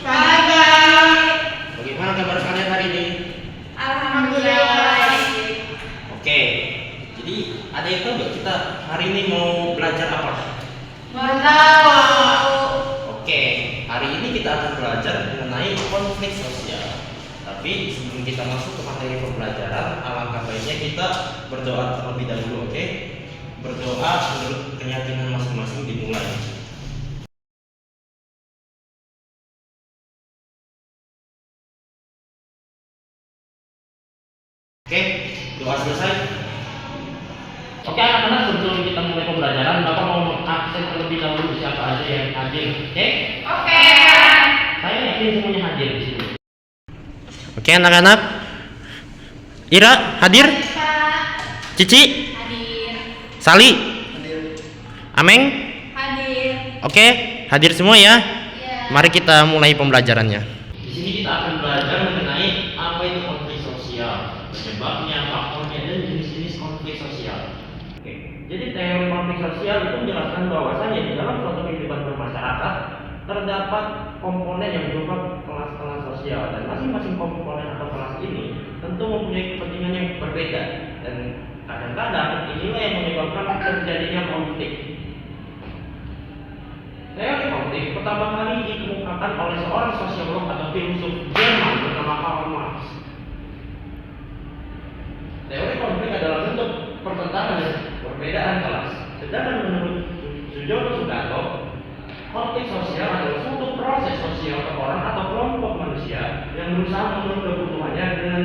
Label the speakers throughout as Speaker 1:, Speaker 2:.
Speaker 1: Pagi.
Speaker 2: Bagaimana kabar kalian hari ini?
Speaker 1: Alhamdulillah.
Speaker 2: Oke. Jadi ada yang tahu nggak kita hari ini mau belajar apa?
Speaker 1: Nggak tahu.
Speaker 2: Oke. Hari ini kita akan belajar mengenai konflik sosial. Tapi sebelum kita masuk ke materi pembelajaran, alangkah baiknya kita berdoa terlebih dahulu, oke? Berdoa menurut keyakinan masing-masing dimulai. Oke, doa selesai. Oke anak-anak, sebelum kita mulai pembelajaran, Bapak mau mengabsen terlebih dahulu siapa aja yang hadir, oke?
Speaker 1: Oke.
Speaker 2: Saya yakin semuanya hadir di sini. Oke anak-anak, Ira hadir,
Speaker 1: Pak.
Speaker 2: Cici,
Speaker 1: Hadir.
Speaker 2: Sali, Ameng,
Speaker 1: Hadir.
Speaker 2: oke, hadir semua ya.
Speaker 1: Iya.
Speaker 2: Mari kita mulai pembelajarannya. Di sini kita akan belajar mengenai apa itu konflik sosial, penyebabnya, faktornya, dan jenis-jenis konflik sosial. Oke, jadi teori konflik sosial itu menjelaskan bahwasanya di dalam suatu kehidupan bermasyarakat terdapat komponen yang berupa kelas-kelas sosial, dan masing-masing komponen atau kelas ini tentu mempunyai kepentingan yang berbeda, dan kadang-kadang inilah yang menyebabkan terjadinya konflik. Teori konflik pertama kali dikemukakan oleh seorang sosiolog atau filsuf Jerman bernama Karl Marx. Teori konflik adalah bentuk pertentangan dan perbedaan kelas. Sedangkan menurut Sujono Sudarto, konflik sosial adalah suatu proses sosial orang atau kelompok manusia yang berusaha memenuhi kebutuhannya dengan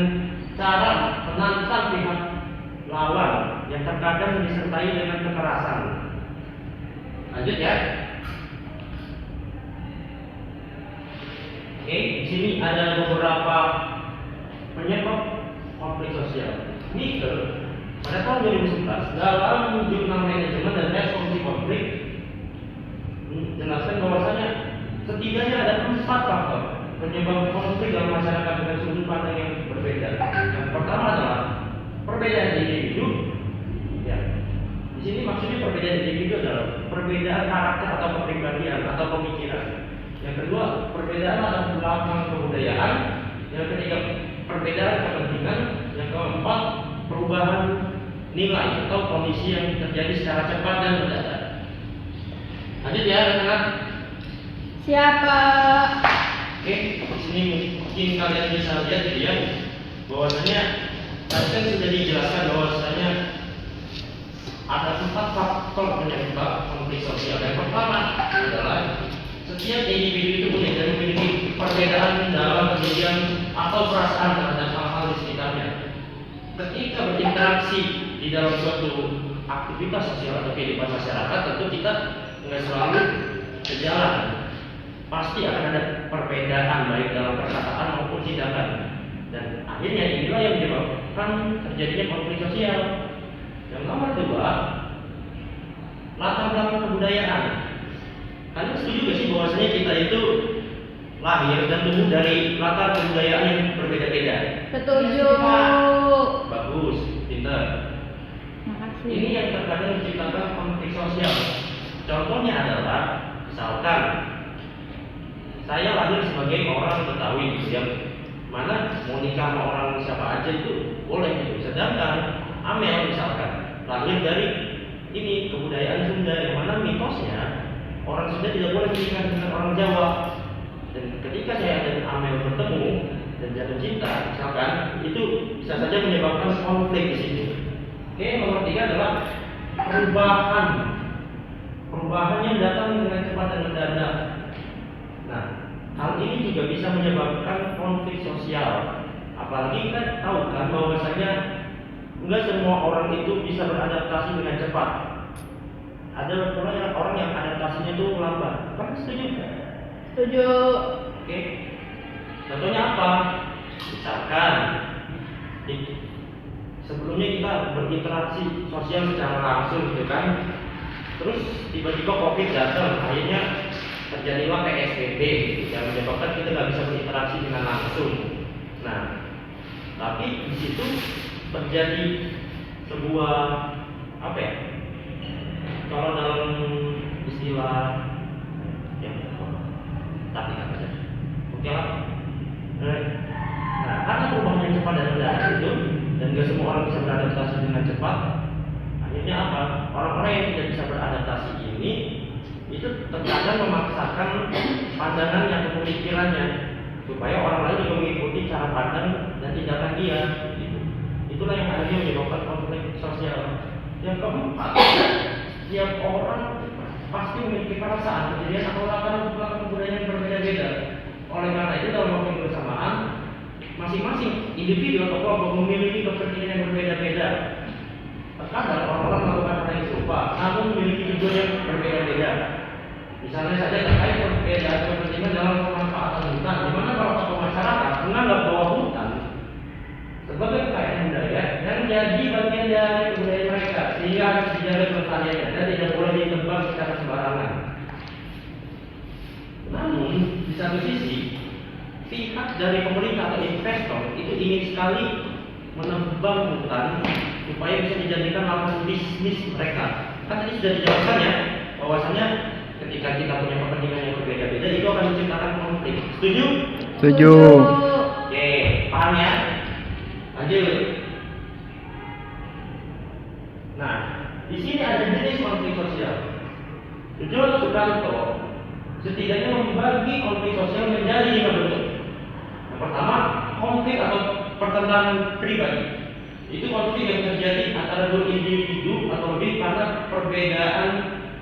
Speaker 2: cara menantang pihak lawan yang terkadang disertai dengan kekerasan. Lanjut ya. Oke, di sini ada beberapa penyebab konflik sosial. Nickel pada tahun 2011 dalam jurnal manajemen dan resolusi konflik menjelaskan bahwasanya setidaknya ada 4 faktor penyebab konflik dalam masyarakat dengan sudut pandang yang berbeda. Yang pertama adalah perbedaan individu. Ya, di sini maksudnya perbedaan individu adalah perbedaan karakter atau kepribadian atau pemikiran. Yang kedua, perbedaan latar belakang kebudayaan. Yang ketiga, perbedaan kepentingan. Yang keempat, perubahan nilai atau kondisi yang terjadi secara cepat dan mendadak. Lanjut ya, anak-anak.
Speaker 1: Siapa?
Speaker 2: Oke, di sini mungkin kalian bisa lihat gitu ya, bahwasanya tadi kan sudah dijelaskan bahwasanya ada 4 faktor penyebab konflik sosial. Yang pertama adalah setiap individu itu memiliki perbedaan dalam kepribadian atau perasaan terhadap hal-hal di sekitarnya. Ketika berinteraksi di dalam suatu aktivitas sosial atau kehidupan masyarakat, tentu kita nggak selalu sejalan. Pasti akan ada perbedaan baik dalam perkataan maupun tindakan. Dan akhirnya inilah yang menyebabkan terjadinya konflik sosial. Yang nomor 2, latar belakang kebudayaan. Kalian setuju gak sih bahwasanya kita itu lahir dan tumbuh dari latar kebudayaan yang berbeda-beda?
Speaker 1: Setuju.
Speaker 2: Bagus, pintar.
Speaker 1: Makasih.
Speaker 2: Ini yang terkadang menciptakan konflik sosial. Contohnya adalah, misalkan saya lahir sebagai orang Betawi, yang mana mau nikah sama orang siapa aja itu boleh gitu. Sedangkan Amel misalkan lahir dari ini kebudayaan Sunda, yang mana mitosnya orang Sunda tidak boleh menikah dengan orang Jawa. Dan ketika saya dan Amel bertemu dan jatuh cinta, misalkan itu bisa saja menyebabkan konflik di situ. Oke, nomor 3 adalah perubahan. Perubahan yang datang dengan cepat dan mendadak. Nah, hal ini juga bisa menyebabkan konflik sosial. Apalagi kan tahu kan bahwasanya enggak semua orang itu bisa beradaptasi dengan cepat. Ada pula orang yang adaptasinya itu lambat. Kan setuju?
Speaker 1: Setuju.
Speaker 2: Oke. Contohnya apa? Misalkan sebelumnya kita berinteraksi sosial secara langsung gitu kan. Terus tiba-tiba Covid datang, akhirnya terjadilah PSBB yang menyebabkan kita nggak bisa berinteraksi dengan langsung. Nah, tapi di situ terjadi sebuah apa ya? Kalau dalam istilah yang tapi apa ya? cepat dan mendadak itu, dan gak semua orang bisa beradaptasi dengan cepat. Akhirnya apa? Orang-orang yang tidak bisa beradaptasi ini itu terkadang memaksakan pandangannya atau pemikirannya supaya orang lain juga mengikuti cara pandang dan tindakan dia. Gitu. Itulah yang akhirnya menyebabkan konflik sosial. Yang keempat, setiap orang pasti memiliki perasaan, kejadian atau latar belakang budaya yang berbeda-beda. Oleh karena itu dalam waktu yang bersamaan, masing-masing individu atau kelompok memiliki kepentingan yang berbeda-beda. Terkadang orang-orang melakukan hal yang serupa, namun memiliki tujuan yang berbeda-beda. Misalnya saja terkait perbedaan kepentingan dalam pemanfaatan hutan, di mana kalau tokoh masyarakat menganggap bahwa hutan sebagai kekayaan budaya yang jadi bagian dari kebudayaan mereka, sehingga harus dijaga kelestariannya dan tidak boleh ditebang secara sembarangan. Namun di satu sisi, pihak dari pemerintah atau investor itu ingin sekali menebang hutan supaya bisa dijadikan lahan bisnis mereka. Kan tadi sudah dijelaskan ya, bahwasanya ketika kita punya kepentingan yang berbeda-beda itu akan menciptakan konflik. Setuju?
Speaker 3: Setuju.
Speaker 2: Oke, paham ya? Lanjut. Nah, di sini ada jenis konflik sosial. John Sukanto setidaknya membagi konflik sosial menjadi 5 bentuk. Yang pertama, konflik atau pertentangan pribadi. Itu konflik yang terjadi antara dua individu atau lebih karena perbedaan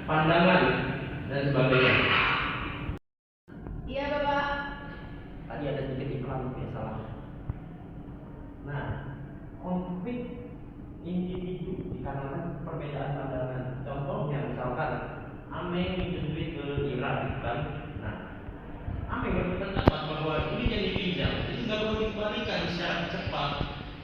Speaker 2: pandangan dan sebagainya.
Speaker 1: Iya, Bapak.
Speaker 2: Tadi ada sedikit iklan yang salah. Nah, konflik individu dikarenakan perbedaan pandangan. Contohnya misalkan Ameng mencuri ke Irak, kan? Nah, Ameng berpendapat bahwa duit yang dipinjam itu nggak perlu dikembalikan secara cepat.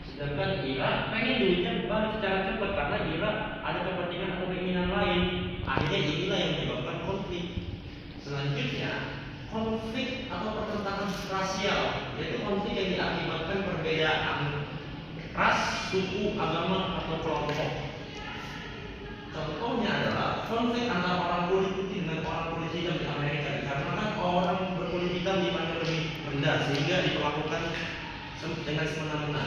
Speaker 2: Sedangkan Irak pengen duitnya kembali secara cepat karena Irak ada kepentingan atau keinginan lain. Akhirnya inilah yang menyebabkan konflik. Selanjutnya, konflik atau pertentangan rasial, yaitu konflik yang diakibatkan perbedaan ras, suku, agama, atau kelompok. Contohnya adalah konflik antara orang kulit putih dengan orang kulit hitam di Amerika, dikarenakan orang berkulit hitam dipandang lebih rendah sehingga diperlakukan dengan semena-mena.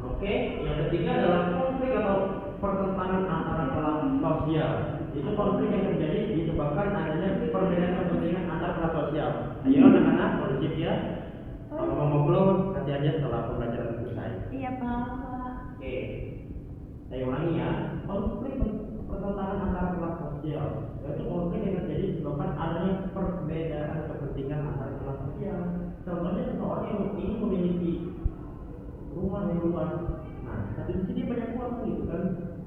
Speaker 2: Oke, yang ketiga adalah konflik atau pertentangan antara kelas sosial. Itu konflik yang terjadi disebabkan adanya perbedaan kepentingan antar kelas sosial. Ayo anak-anak, kondusif ya. Kalau mau ngobrol, nanti aja setelah pembelajaran selesai.
Speaker 1: Iya, Pak.
Speaker 2: Oke, saya ulangi ya. Konflik pertentangan antara kelas sosial, yaitu konflik yang terjadi disebabkan adanya perbedaan kepentingan antara kelas sosial. Contohnya seseorang yang ingin memiliki rumah yang luas. Nah, satu di sini banyak uang gitu kan.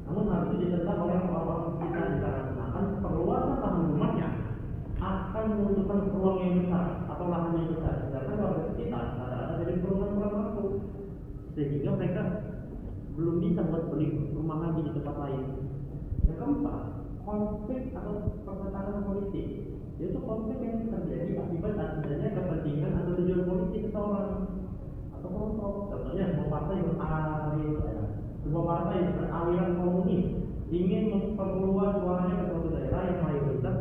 Speaker 2: Namun hal itu ditentang oleh orang-orang kita dikarenakan perluasan lahan rumahnya akan membutuhkan ruang yang besar atau lahan yang besar. Sedangkan warga sekitar rata-rata dari perumahan kurang mampu, sehingga mereka belum bisa buat beli rumah lagi di tempat lain. Yang keempat, konflik atau pertentangan politik, yaitu konflik yang terjadi akibat adanya kepentingan atau tujuan politik seseorang atau kelompok. Contohnya sebuah partai beraliran komunis ingin memperluas suaranya ke suatu daerah yang mayoritas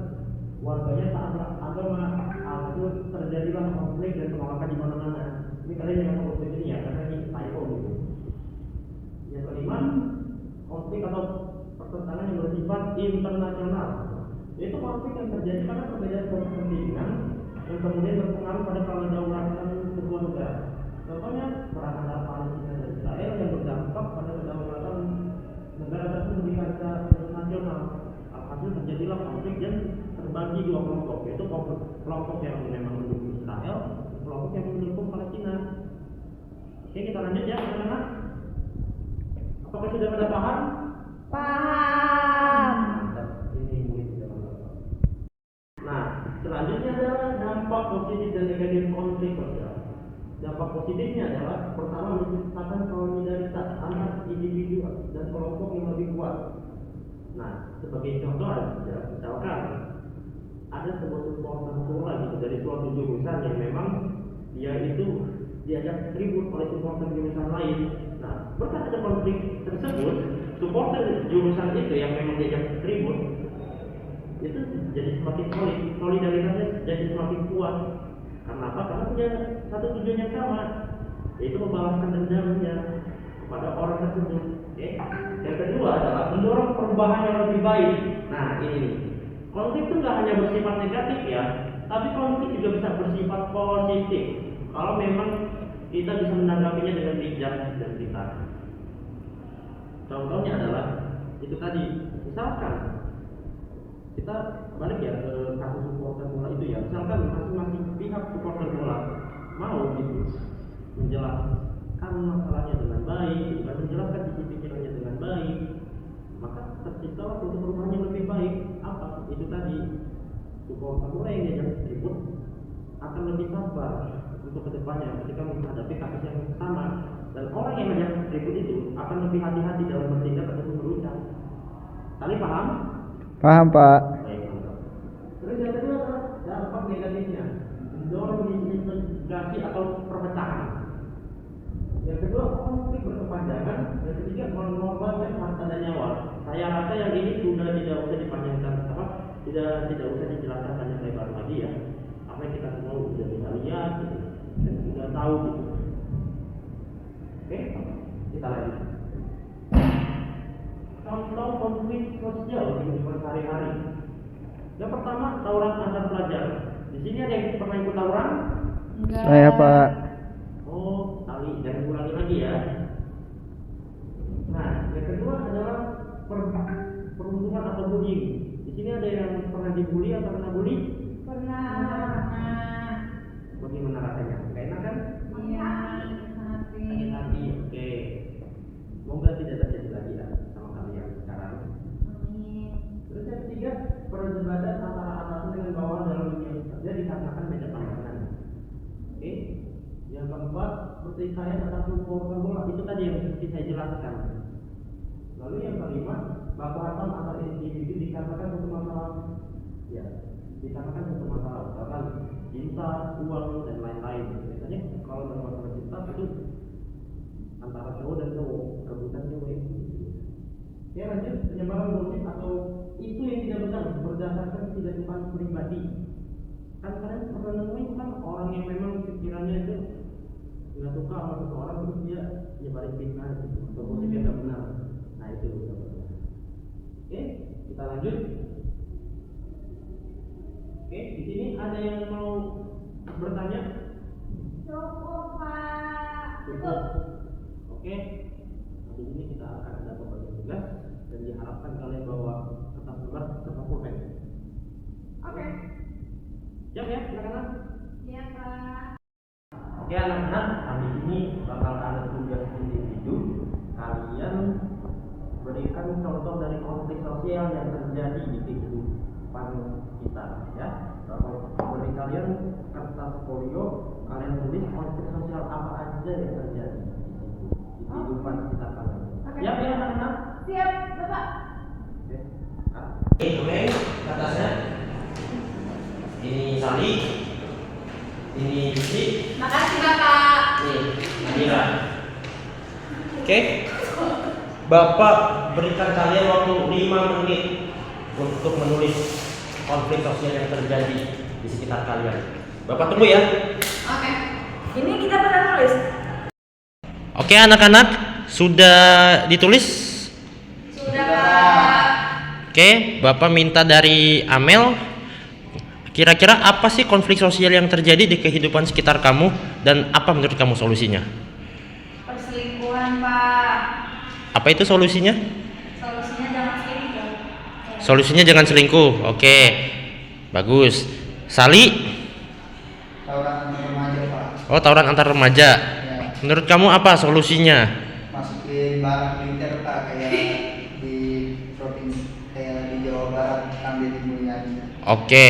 Speaker 2: warganya taat agama, lalu terjadilah konflik dan penolakan di mana-mana. Ini kalian yang konflik ini ya, karena ini typo gitu. Yang kelima, konflik atau pertentangan yang bersifat internasional, yaitu konflik yang terjadi karena perbedaan kepentingan yang kemudian berpengaruh pada kedaulatan sebuah negara. Contohnya perang antara Palestina dan Israel yang berdampak pada kedaulatan negara tersebut di kancah internasional. Alhasil terjadilah konflik yang terbagi dua kelompok, yaitu kelompok yang memang mendukung Israel, kelompok yang mendukung Palestina. Oke, kita lanjut ya, teman-teman. Apakah sudah pada paham?
Speaker 1: Paham.
Speaker 2: Mantap, ini murid sudah paham. Nah, selanjutnya adalah dampak positif dan negatif konflik sosial. Dampak positifnya adalah pertama menciptakan solidaritas antar individu dan kelompok yang lebih kuat. Nah, sebagai contoh aja, misalkan ada sebuah supporter bola gitu dari suatu jurusan yang memang dia itu diajak ribut oleh supporter jurusan lain. Nah, berkat ada konflik tersebut, supporter jurusan itu yang memang diajak ribut itu jadi semakin solid, solidaritasnya jadi semakin kuat. Karena apa? Karena punya satu tujuan yang sama, yaitu membalaskan dendamnya kepada orang tersebut. Oke. Yang kedua adalah mendorong perubahan yang lebih baik. Nah ini nih. Konflik itu nggak hanya bersifat negatif ya, tapi konflik juga bisa bersifat positif. Kalau memang kita bisa menanggapinya dengan bijak dan pintar. Contohnya adalah itu tadi, misalkan kita balik ya ke kasus supporter bola itu ya, misalkan masing-masing pihak supporter bola mau gitu menjelaskan masalahnya dengan baik, juga menjelaskan sisi pikirannya dengan baik, maka tercipta untuk perubahan yang lebih baik. Apa? Itu tadi, supporter bola yang diajak ribut akan lebih sabar untuk kedepannya ketika menghadapi kasus yang sama, dan orang yang diajak ribut itu akan lebih hati-hati dalam bertindak ataupun berucap. Kalian paham?
Speaker 3: Paham, Pak.
Speaker 2: Baik, mantap. Terus yang kedua adalah dampak negatifnya, mendorong disintegrasi atau perpecahan. Yang kedua, konflik berkepanjangan. Yang ketiga, mengorbankan harta dan nyawa. Saya rasa yang ini sudah tidak usah dipanjangkan, tidak usah dijelaskan banyak lebar lagi ya. Apa yang kita semua sudah bisa lihat gitu, dan sudah tahu gitu. Oke, kita lanjut. Contoh konflik sosial di kehidupan sehari-hari. Yang pertama, tawuran antar pelajar. Di sini ada yang pernah ikut tawuran?
Speaker 1: Enggak.
Speaker 3: Saya, Pak.
Speaker 2: Oh, kali jangan ulangi lagi ya. Nah, yang kedua adalah perundungan atau bullying. Di sini ada yang pernah dibully atau pernah bully?
Speaker 1: Pernah.
Speaker 2: Bagaimana rasanya? Gak enak kan?
Speaker 1: Iya.
Speaker 2: Sakit hati. Oke. Semoga tidak terjadi lagi ya sama kalian sekarang.
Speaker 1: Amin.
Speaker 2: Terus yang ketiga, perdebatan antara atasan dengan bawahan dalam dunia kerja dikarenakan beda pandangan. Oke. Yang keempat, pertikaian antara supporter bola, itu tadi yang seperti saya jelaskan. Lalu yang kelima, baku hantam antar individu dikarenakan satu masalah. Ya, dikarenakan satu masalah, misalkan cinta, uang dan lain-lain. Biasanya kalau dalam masalah cinta itu antara cowok dan cowok, rebutan cewek. Ya lanjut, penyebaran gosip atau itu yang tidak benar berdasarkan ketidaksukaan pribadi. Kan kalian pernah nemuin kan orang yang memang pikirannya itu nggak suka sama seseorang, terus dia nyebarin fitnah gitu, atau gosip yang nggak benar. Nah itu tidak benar. Oke, kita lanjut. Oke, di sini ada yang mau bertanya?
Speaker 1: Cukup, Pak.
Speaker 2: Cukup. Oke, di sini kita akan ada pembagian tugas dan diharapkan kalian bawa kertas lembar serta pulpen.
Speaker 1: Oke.
Speaker 2: Siap ya, anak-anak?
Speaker 1: Iya, Pak.
Speaker 2: Oke anak-anak, habis ini bakal ada tugas individu. Kalian berikan contoh dari konflik sosial yang terjadi di kehidupan kita ya. Kalau beri kalian kertas folio, kalian tulis konflik sosial apa aja yang terjadi di kehidupan kita kalian.
Speaker 1: Oke.
Speaker 2: Siap ya anak-anak?
Speaker 1: Siap, Bapak.
Speaker 2: Oke. Oke, kertasnya. Ini Sali. Ini Cici.
Speaker 1: Makasih, Bapak.
Speaker 2: Nih, Nadira. Oke. Bapak berikan kalian waktu 5 menit untuk menulis konflik sosial yang terjadi di sekitar kalian. Bapak tunggu ya.
Speaker 1: Oke. Ini kita pernah nulis.
Speaker 2: Oke anak-anak, sudah ditulis?
Speaker 1: Sudah, Pak.
Speaker 2: Oke, Bapak minta dari Amel. Kira-kira apa sih konflik sosial yang terjadi di kehidupan sekitar kamu dan apa menurut kamu solusinya?
Speaker 1: Perselingkuhan, Pak.
Speaker 2: Apa itu solusinya?
Speaker 1: Solusinya jangan selingkuh.
Speaker 2: Solusinya jangan selingkuh. Oke. Bagus. Sali?
Speaker 3: Tawuran remaja, Pak.
Speaker 2: Oh, tawuran antar remaja.
Speaker 3: Ya,
Speaker 2: Menurut kamu apa solusinya?
Speaker 3: masukin barang militer, Pak, kayak di provinsi, kayak di Jawa Barat, ambil Mulyani.
Speaker 2: Oke,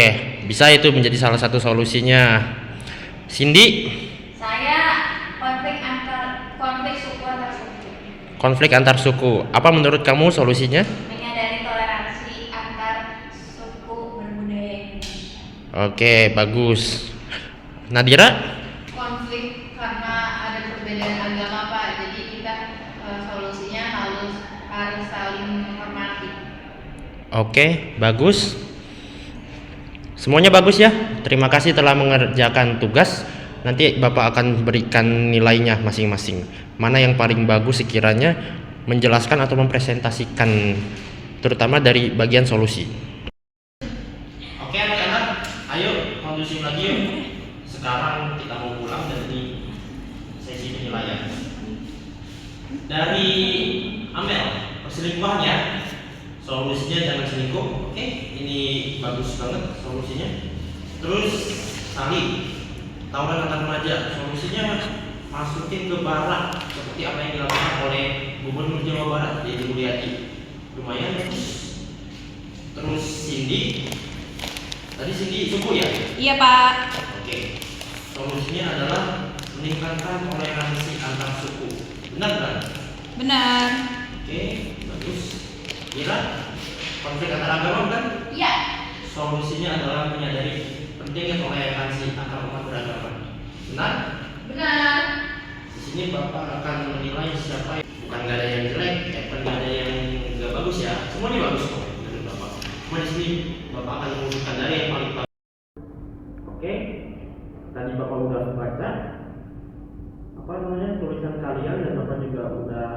Speaker 2: bisa itu menjadi salah satu solusinya. Cindy?
Speaker 1: Saya konflik suku antar suku.
Speaker 2: Konflik antar suku. Apa menurut kamu solusinya?
Speaker 1: Menyadari toleransi antar suku berbudaya Indonesia.
Speaker 2: Oke, bagus. Nadira?
Speaker 1: Konflik karena ada perbedaan agama, Pak. Jadi kita solusinya harus saling menghormati.
Speaker 2: Oke, bagus. Semuanya bagus ya. Terima kasih telah mengerjakan tugas. Nanti Bapak akan berikan nilainya masing-masing. Mana yang paling bagus sekiranya menjelaskan atau mempresentasikan, terutama dari bagian solusi. Oke anak-anak, ayo kondusif lagi yuk. Sekarang kita mau pulang dari sesi penilaian. Dari Amel, perselingkuhan ya. Solusinya jangan selingkuh. Oke, ini bagus banget solusinya. Terus Sali, tawuran antar remaja, solusinya masukin ke barak seperti apa yang dilakukan oleh Gubernur Jawa Barat yaitu Mulyadi. Lumayan bagus. Terus Cindy, tadi Cindy suku ya?
Speaker 1: Iya Pak.
Speaker 2: Oke, solusinya adalah meningkatkan toleransi antar suku. Benar kan?
Speaker 1: Benar.
Speaker 2: Oke, bagus. Kira konflik antar agama kan?
Speaker 1: Iya.
Speaker 2: Solusinya adalah menyadari pentingnya toleransi antar umat beragama. Benar?
Speaker 1: Benar.
Speaker 2: Di sini Bapak akan menilai siapa yang bukan gak ada yang jelek, nggak ada yang nggak bagus ya. Semuanya bagus kok menurut Bapak. Cuma di sini Bapak akan mengusulkan dari yang paling bagus. Oke, tadi Bapak udah baca apa namanya tulisan kalian dan Bapak juga udah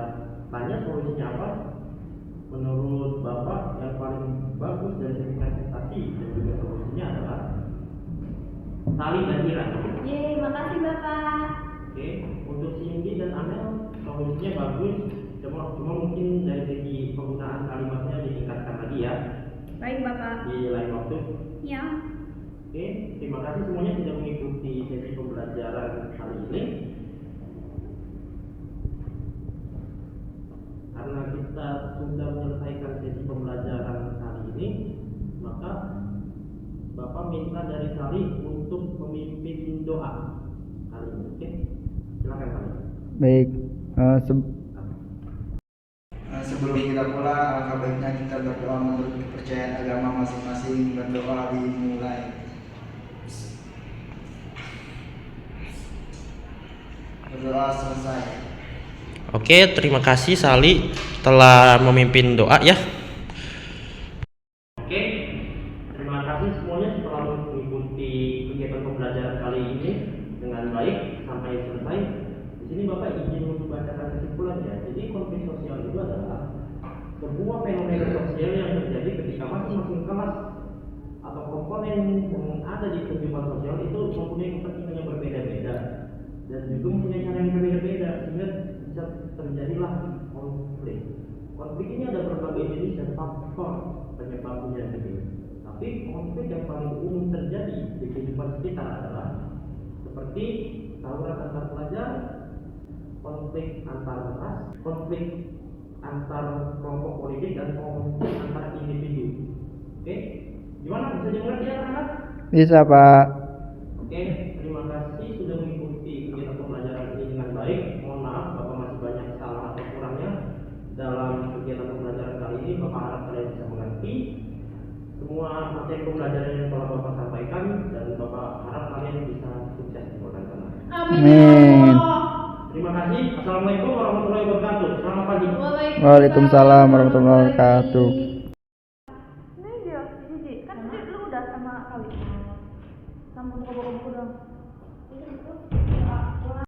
Speaker 2: tanya solusinya apa. Menurut Bapak yang paling bagus dari segi presentasi dan juga solusinya adalah Sali dan Ira.
Speaker 1: Yeay, makasih Bapak.
Speaker 2: Oke, untuk Cindy dan Amel solusinya bagus, cuma mungkin dari segi penggunaan kalimatnya ditingkatkan lagi ya.
Speaker 1: Baik Bapak.
Speaker 2: Di lain waktu.
Speaker 1: Iya.
Speaker 2: Oke, terima kasih semuanya sudah mengikuti sesi pembelajaran kali ini. Karena kita sudah menyelesaikan sesi pembelajaran kali ini, maka Bapak minta dari Sali untuk memimpin doa kali ini. Oke, silakan Sali.
Speaker 3: Baik. Sebelum kita pulang, alangkah baiknya kita berdoa menurut kepercayaan agama masing-masing. Berdoa dimulai. Berdoa selesai.
Speaker 2: Oke, terima kasih Sali telah memimpin doa ya. Oke, terima kasih semuanya telah mengikuti kegiatan pembelajaran kali ini dengan baik sampai selesai. Di sini Bapak izin membacakan kesimpulan ya. Jadi konflik sosial itu adalah sebuah fenomena sosial yang terjadi ketika masing-masing kelas atau komponen yang ada di kehidupan sosial itu mempunyai kepentingan yang berbeda-beda dan juga mempunyai cara yang berbeda-beda sehingga bisa terjadilah konflik. Konflik ini ada berbagai jenis dan faktor penyebabnya gitu. Tapi konflik yang paling umum terjadi di kehidupan sekitar adalah seperti tawuran antar pelajar, konflik antar ras, konflik antar kelompok politik dan konflik antar individu. Oke, gimana bisa dimengerti ya anak?
Speaker 3: Bisa Pak.
Speaker 2: Oke, terima kasih sudah mengikuti kegiatan pembelajaran ini dengan baik. Mohon maaf Bapak masih banyak salah atau kurangnya dalam kegiatan pembelajaran kali ini. Bapak harap kalian bisa mengerti semua materi pembelajaran yang telah Bapak sampaikan dan Bapak harap kalian bisa sukses di bulan sana.
Speaker 3: Amin.
Speaker 2: Terima kasih. Assalamualaikum warahmatullahi wabarakatuh. Selamat pagi.
Speaker 3: Waalaikumsalam warahmatullahi wabarakatuh.
Speaker 4: Ini dia, Cici. Kan tadi lu udah sama kali. Sama buku-buku dong.